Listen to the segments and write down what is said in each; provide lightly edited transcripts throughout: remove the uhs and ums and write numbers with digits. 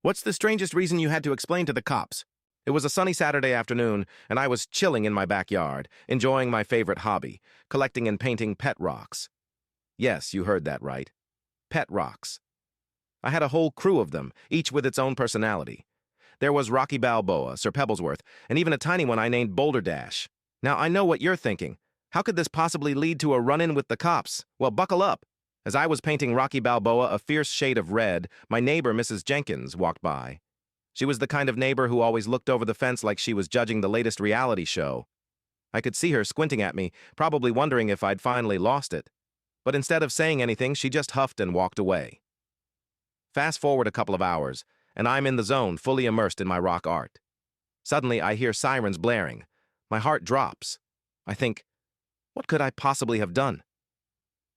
What's the strangest reason you had to explain to the cops? It was a sunny Saturday afternoon, and I was chilling in my backyard, enjoying my favorite hobby, collecting and painting pet rocks. Yes, you heard that right. Pet rocks. I had a whole crew of them, each with its own personality. There was Rocky Balboa, Sir Pebblesworth, and even a tiny one I named Boulder Dash. Now, I know what you're thinking. How could this possibly lead to a run-in with the cops? Well, buckle up. As I was painting Rocky Balboa a fierce shade of red, my neighbor, Mrs. Jenkins, walked by. She was the kind of neighbor who always looked over the fence like she was judging the latest reality show. I could see her squinting at me, probably wondering if I'd finally lost it. But instead of saying anything, she just huffed and walked away. Fast forward a couple of hours, and I'm in the zone, fully immersed in my rock art. Suddenly, I hear sirens blaring. My heart drops. I think, what could I possibly have done?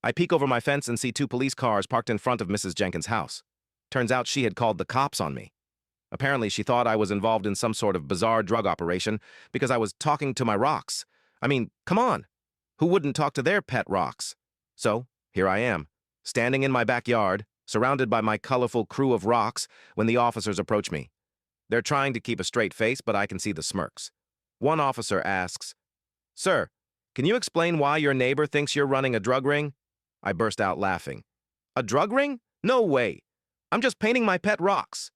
I peek over my fence and see two police cars parked in front of Mrs. Jenkins' house. Turns out she had called the cops on me. Apparently, she thought I was involved in some sort of bizarre drug operation because I was talking to my rocks. I mean, come on. Who wouldn't talk to their pet rocks? So, here I am, standing in my backyard, surrounded by my colorful crew of rocks, when the officers approach me. They're trying to keep a straight face, but I can see the smirks. One officer asks, "Sir, can you explain why your neighbor thinks you're running a drug ring?" I burst out laughing. "A drug ring? No way. I'm just painting my pet rocks."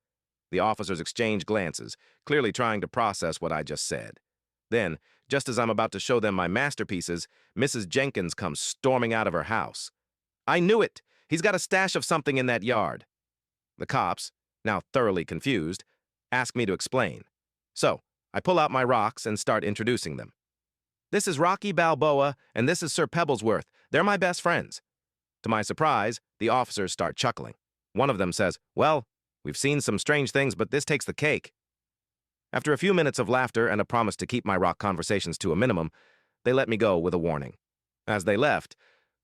The officers exchange glances, clearly trying to process what I just said. Then, just as I'm about to show them my masterpieces, Mrs. Jenkins comes storming out of her house. "I knew it! He's got a stash of something in that yard." The cops, now thoroughly confused, ask me to explain. So, I pull out my rocks and start introducing them. "This is Rocky Balboa, and this is Sir Pebblesworth. They're my best friends." To my surprise, the officers start chuckling. One of them says, "Well, we've seen some strange things, but this takes the cake." After a few minutes of laughter and a promise to keep my rock conversations to a minimum, they let me go with a warning. As they left,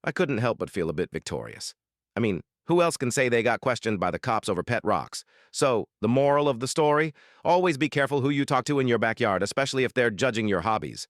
I couldn't help but feel a bit victorious. I mean, who else can say they got questioned by the cops over pet rocks? So, the moral of the story? Always be careful who you talk to in your backyard, especially if they're judging your hobbies.